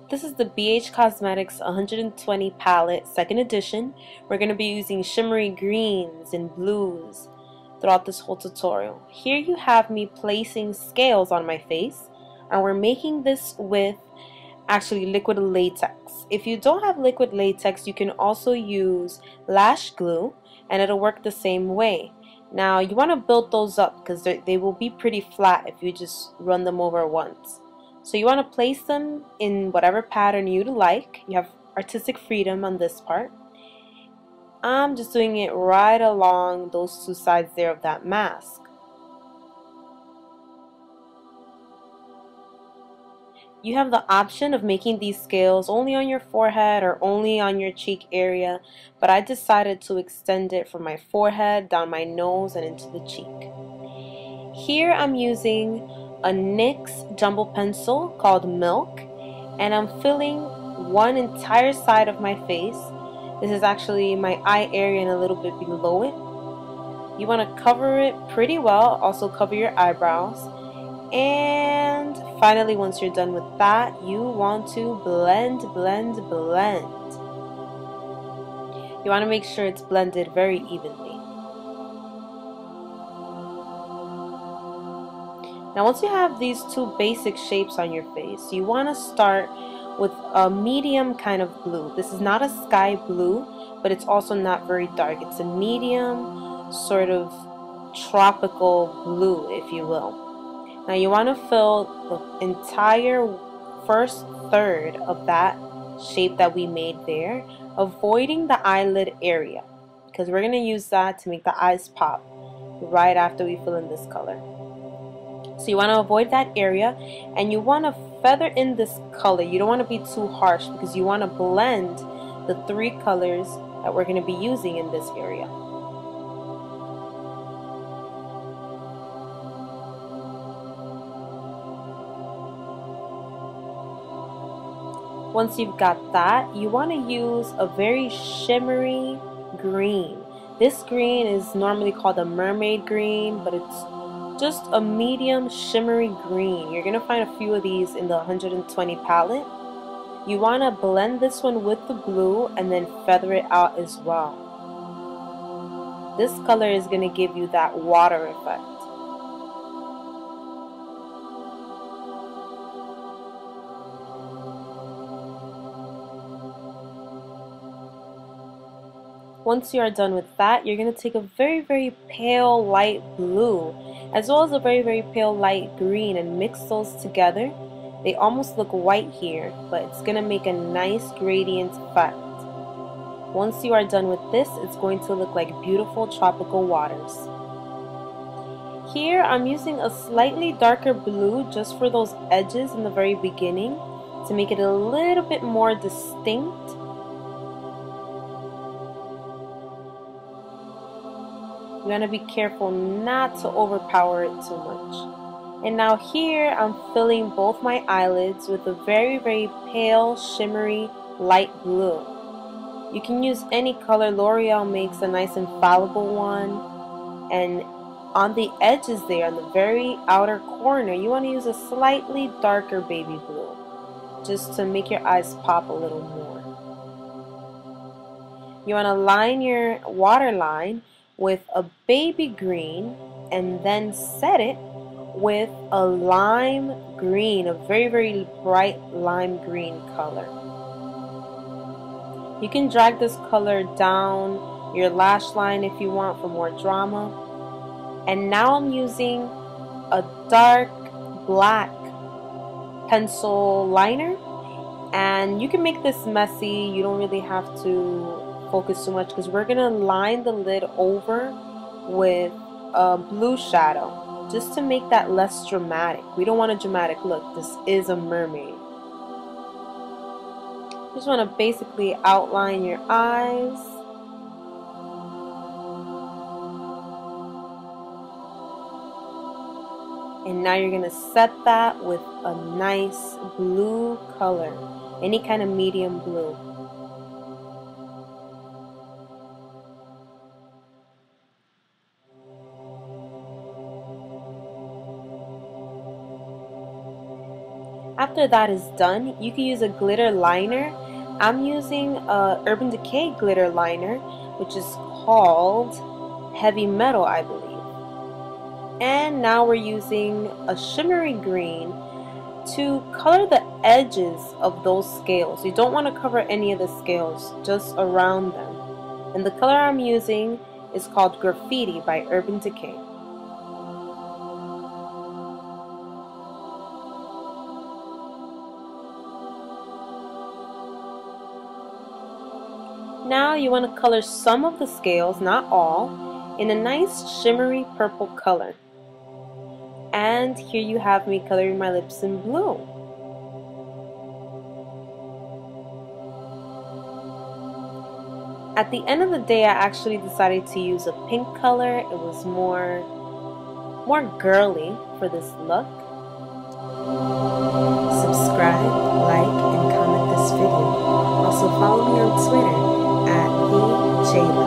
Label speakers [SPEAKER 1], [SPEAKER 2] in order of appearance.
[SPEAKER 1] This is the BH Cosmetics 120 palette, second edition. We're going to be using shimmery greens and blues throughout this whole tutorial. Here you have me placing scales on my face, and we're making this with actually liquid latex. If you don't have liquid latex, you can also use lash glue and it'll work the same way. Now you want to build those up because they will be pretty flat if you just run them over once. So you want to place them in whatever pattern you'd like. You have artistic freedom on this part. I'm just doing it right along those two sides there of that mask. You have the option of making these scales only on your forehead or only on your cheek area, but I decided to extend it from my forehead down my nose and into the cheek. Here I'm using a NYX jumbo pencil called Milk, and I'm filling one entire side of my face. This is actually my eye area and a little bit below it. You want to cover it pretty well, also cover your eyebrows. And finally, once you're done with that, you want to blend. You want to make sure it's blended very evenly. Now once you have these two basic shapes on your face, you want to start with a medium kind of blue. This is not a sky blue, but it's also not very dark. It's a medium sort of tropical blue, if you will. Now you want to fill the entire first third of that shape that we made there, avoiding the eyelid area, because we're going to use that to make the eyes pop right after we fill in this color. So you want to avoid that area, and you want to feather in this color. You don't want to be too harsh because you want to blend the three colors that we're going to be using in this area. Once you've got that, you want to use a very shimmery green. This green is normally called a mermaid green, but it's just a medium shimmery green. You're going to find a few of these in the 120 palette. You want to blend this one with the blue and then feather it out as well. This color is going to give you that water effect. Once you are done with that, you're going to take a very pale light blue as well as a very pale light green and mix those together. They almost look white here, but it's going to make a nice gradient effect. Once you are done with this, it's going to look like beautiful tropical waters. Here I'm using a slightly darker blue just for those edges in the very beginning to make it a little bit more distinct. You want to be careful not to overpower it too much. And now here I'm filling both my eyelids with a very pale shimmery light blue. You can use any color. L'Oreal makes a nice infallible one. And on the edges there, on the very outer corner, you want to use a slightly darker baby blue just to make your eyes pop a little more. You want to line your waterline with a baby green and then set it with a lime green, a very bright lime green color. You can drag this color down your lash line if you want for more drama. And now I'm using a dark black pencil liner, and you can make this messy. You don't really have to focus too much because we're going to line the lid over with a blue shadow just to make that less dramatic. We don't want a dramatic look. This is a mermaid. Just want to basically outline your eyes. And now you're going to set that with a nice blue color, any kind of medium blue. After that is done, you can use a glitter liner. I'm using a Urban Decay glitter liner, which is called Heavy Metal, I believe. And now we're using a shimmery green to color the edges of those scales. You don't want to cover any of the scales, just around them. And the color I'm using is called Graffiti by Urban Decay. Now you want to color some of the scales, not all, in a nice shimmery purple color. And here you have me coloring my lips in blue. At the end of the day, I actually decided to use a pink color. It was more girly for this look. Subscribe, like, and comment this video. Also follow me on Twitter @TheJLove.